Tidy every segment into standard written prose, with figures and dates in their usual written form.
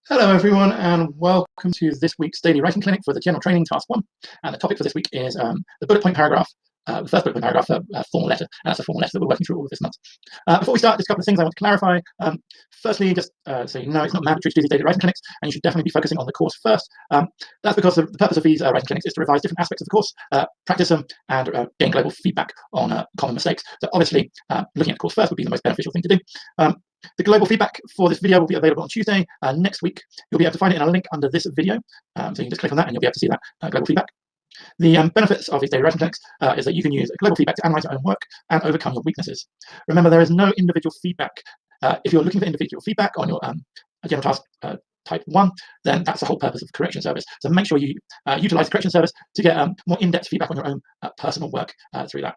Hello everyone and welcome to this week's daily writing clinic for the general training task 1, and the topic for this week is the bullet point paragraph, the first bullet point paragraph for a formal letter, and that's a formal letter that we're working through all of this month. Before we start, just a couple of things I want to clarify. Firstly, just so you know, it's not mandatory to do these daily writing clinics, and you should definitely be focusing on the course first. That's because the purpose of these writing clinics is to revise different aspects of the course, practice them, and gain global feedback on common mistakes. So obviously, looking at the course first would be the most beneficial thing to do. The global feedback for this video will be available on Tuesday next week. You'll be able to find it in a link under this video. So you can just click on that and you'll be able to see that global feedback. The benefits of these daily writing clinics is that you can use global feedback to analyze your own work and overcome your weaknesses. Remember, there is no individual feedback. If you're looking for individual feedback on your general task type 1, then that's the whole purpose of the correction service. So make sure you utilize the correction service to get more in-depth feedback on your own personal work through that.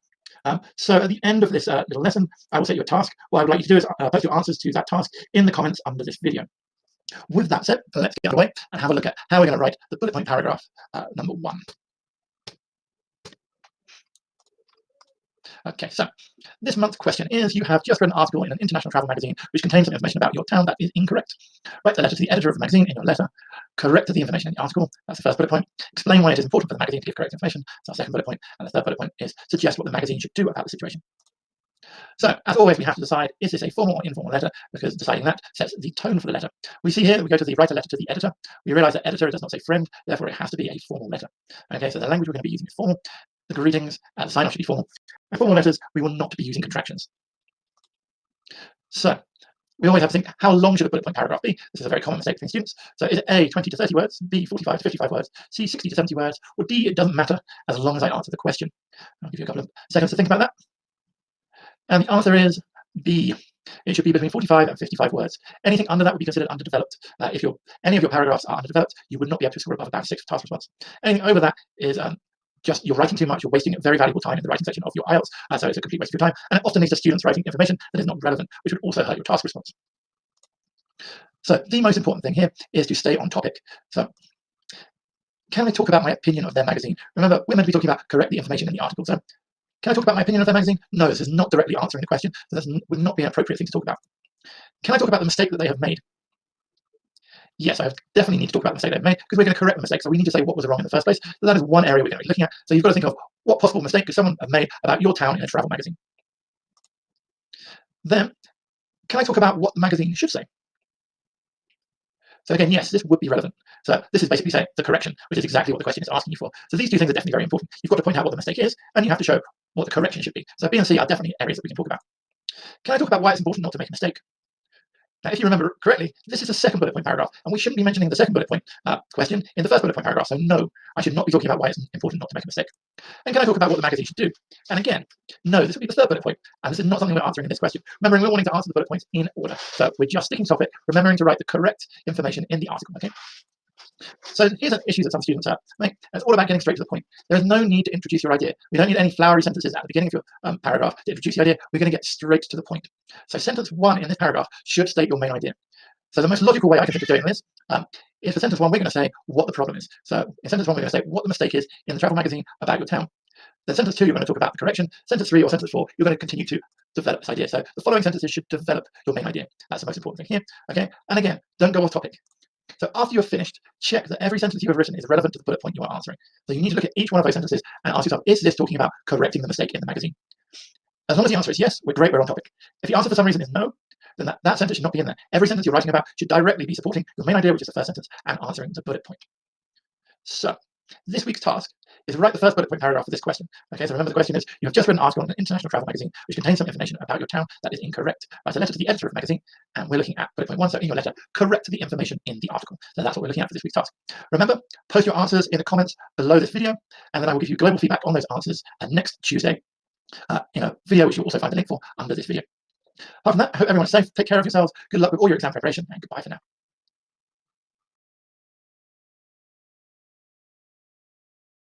So at the end of this little lesson, I will set you a task. What I would like you to do is post your answers to that task in the comments under this video. With that said, let's get away and have a look at how we're going to write the bullet point paragraph number 1. Okay, so this month's question is, you have just read an article in an international travel magazine which contains some information about your town that is incorrect. Write a letter to the editor of the magazine in your letter. Correct the information in the article. That's the first bullet point. Explain why it is important for the magazine to give correct information. That's our second bullet point. And the third bullet point is suggest what the magazine should do about the situation. So, as always, we have to decide, is this a formal or informal letter? Because deciding that sets the tone for the letter. We see here, we go to the write a letter to the editor. We realize that editor does not say friend, therefore it has to be a formal letter. Okay, so the language we're going to be using is formal. The greetings and the sign-off should be formal. In formal letters, we will not be using contractions. So, we always have to think, how long should a bullet point paragraph be? This is a very common mistake between students. So is it A, 20 to 30 words, B, 45 to 55 words, C, 60 to 70 words, or D, it doesn't matter as long as I answer the question? I'll give you a couple of seconds to think about that. And the answer is B. It should be between 45 and 55 words. Anything under that would be considered underdeveloped. If any of your paragraphs are underdeveloped, you would not be able to score above a band 6 task response. Anything over that is just you're writing too much, you're wasting very valuable time in the writing section of your IELTS, so it's a complete waste of your time, and it often leads to students writing information that is not relevant, which would also hurt your task response. So the most important thing here is to stay on topic. So can I talk about my opinion of their magazine? Remember, we're meant to be talking about correct the information in the article. So can I talk about my opinion of their magazine? No, this is not directly answering the question, so this would not be an appropriate thing to talk about. Can I talk about the mistake that they have made? Yes, I definitely need to talk about the mistake they've made, because we're going to correct the mistake, so we need to say what was wrong in the first place. So that is one area we're going to be looking at. So you've got to think of what possible mistake could someone have made about your town in a travel magazine. Then, can I talk about what the magazine should say? So again, yes, this would be relevant. So this is basically saying the correction, which is exactly what the question is asking you for. So these two things are definitely very important. You've got to point out what the mistake is, and you have to show what the correction should be. So B and C are definitely areas that we can talk about. Can I talk about why it's important not to make a mistake? Now, if you remember correctly, this is a second bullet point paragraph, and we shouldn't be mentioning the second bullet point question in the first bullet point paragraph. So no, I should not be talking about why it's important not to make a mistake. And can I talk about what the magazine should do? And again, no, this would be the third bullet point, and this is not something we're answering in this question. Remembering, we're wanting to answer the bullet points in order. So we're just sticking to topic, remembering to write the correct information in the article, okay? So here's an issue that some students have. Right? It's all about getting straight to the point. There is no need to introduce your idea. We don't need any flowery sentences at the beginning of your paragraph to introduce the idea. We're going to get straight to the point. So sentence 1 in this paragraph should state your main idea. So the most logical way I can think of doing this is for sentence 1, we're going to say what the problem is. So in sentence 1, we're going to say what the mistake is in the travel magazine about your town. Then sentence 2, you're going to talk about the correction. Sentence 3 or sentence 4, you're going to continue to develop this idea. So the following sentences should develop your main idea. That's the most important thing here. Okay. And again, don't go off topic. So after you're finished, check that every sentence you have written is relevant to the bullet point you are answering. So you need to look at each one of those sentences and ask yourself, is this talking about correcting the mistake in the magazine? As long as the answer is yes, we're great, we're on topic. If the answer for some reason is no, then that sentence should not be in there. Every sentence you're writing about should directly be supporting your main idea, which is the first sentence, and answering the bullet point. So this week's task is to write the first bullet point paragraph for this question. Okay, so remember the question is, you have just read an article in an international travel magazine which contains some information about your town that is incorrect. Write a letter to the editor of the magazine, and we're looking at bullet point 1. So in your letter, correct the information in the article. So that's what we're looking at for this week's task. Remember, post your answers in the comments below this video, and then I will give you global feedback on those answers next Tuesday in a video which you'll also find the link for under this video. Apart from that, I hope everyone's safe, take care of yourselves, good luck with all your exam preparation, and goodbye for now.